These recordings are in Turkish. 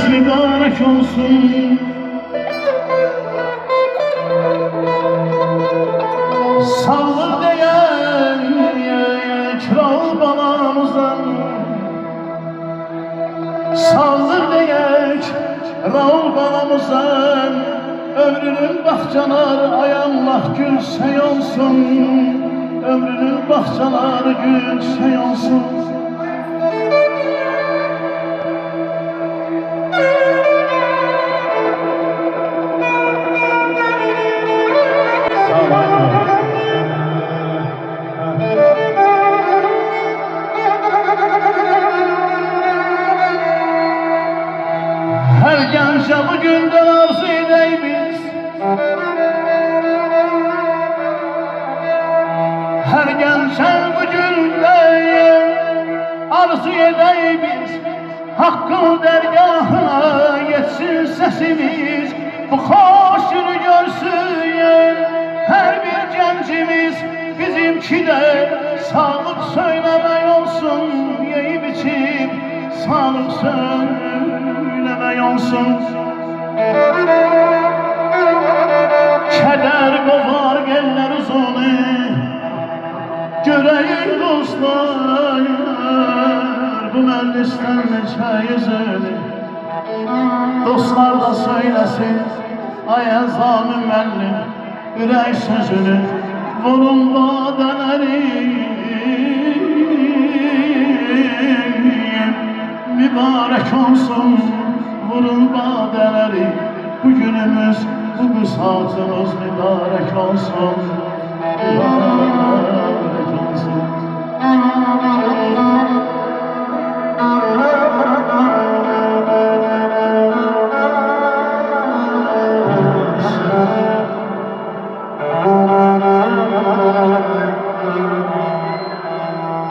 mübarek olsun. Sağlık diye kral balamızdan, sağlık diye kral balamızdan, ömrünün bahçalar ayağımlah gülsey olsun, ömrünün bahçaları gülsey olsun. Her gence bugünden arzu edeyimiz, her gence bugünden arzu edeyimiz, hakkın dergahına yetsin sesimiz, bu hoşunu görsün her bir gencimiz. Bizimki de sağlık söylemek olsun, yiyip içip sağlık söylemek olsun. Keder kovar geller uzunu, göreyim dostlar bu meclisten neçə yüzünü. Dostlar da söylesin ay zalim müəllim ürək sözünü. Vurun badeleri mübarek olsun, vurun badeleri. Bugünümüz, bu saatimiz mübarek olsun, mübarek olsun.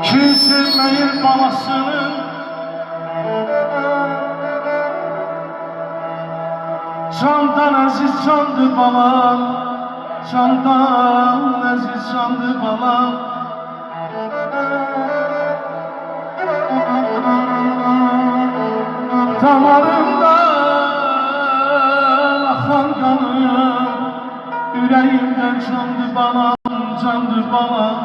Kim sevmeyir balasını, candan aziz candı balam, candan aziz candı balam. Damarımdan akan kanım, yüreğimden candı balam, candı balam.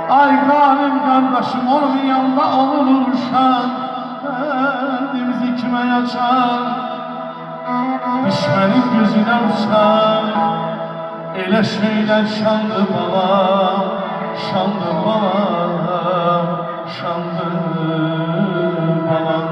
Ay galim kardeşim onun yanında olursan, derdimizi kime yaşar, düşmenin gözüne uçar. Elə şeyler şanlı balam, şanlı balam, şanlı balam.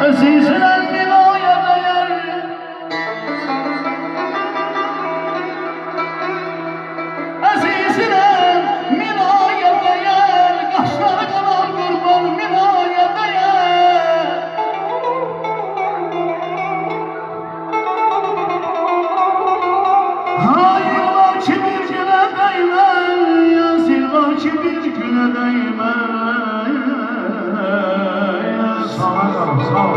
Azizler minaya değer, azizler minaya değer, kaşları kadar kurban minaya değer. Hayır var ki bir güne değmez, yazır var ki bir güne değmez. Sağ ol.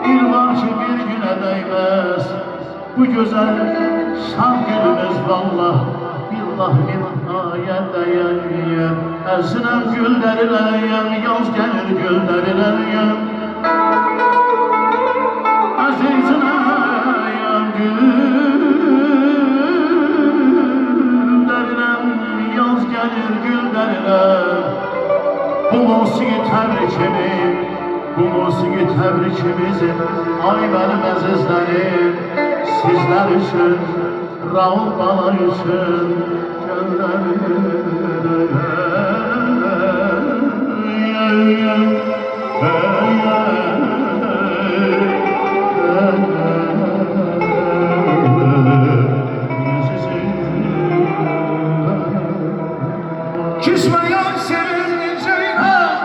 Bir var ki bir güne değmez, bu güzel şan günümüz vallah billah minaya değer. Əzrəm gülləriləriyəm, yaz gəlir gülləriləriyəm. Əzizləyəm güllərilərəm, yaz gəlir güllərilərəm. Bu musiqi təbrikimi, bu musiqi təbrikimizi, ay mənim əzizlərim, sizlər üçün, Raul bala üçün Küsmeyen sevimli Ceylan.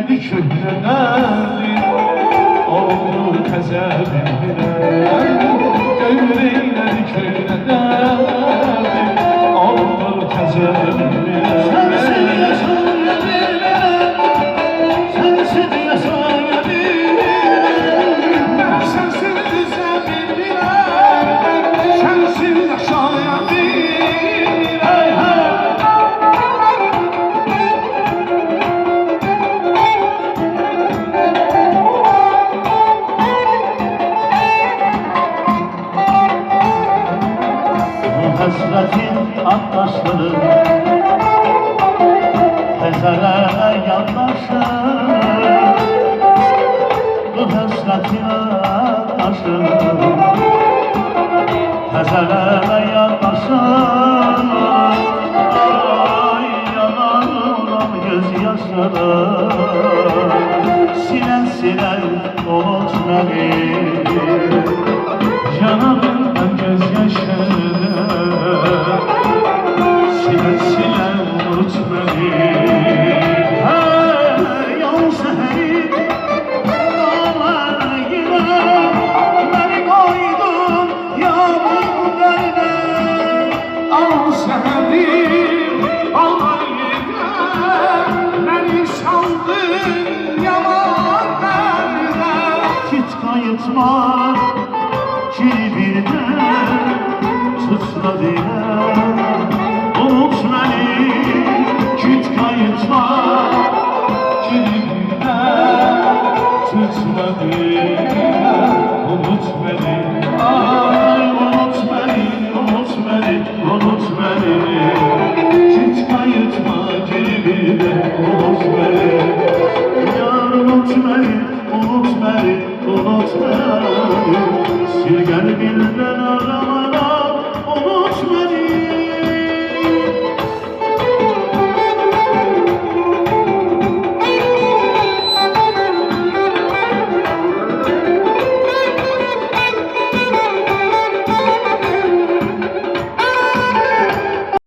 Eylədi köhnələri oldu təzə bilmirəm. Ömür eylədi köhnələri oldu təzə bilmirəm. Sənsiz yaşaya bilmirəm, sənsiz yaşaya bilmirəm. Mən sənsiz bilmirəm, sənsiz yaşaya bilmirəm. Həsrətin atdaşları Təzələrə yandaşır. Bu həsrətin atdaşları Təzələrə yandaşır. Ay yanarım göz yaşları, Silən unut məni. Yanarım göz yaşları, Silən unut məni. Yol səhəri dağlara girəm, Məni qoydun yağmur dərinə. Al səhəri dağlara girəm, Məni saldın yaman dərinə. Git qayıtma ki birdən tutma deyəm. Unut məni, git qayıtma.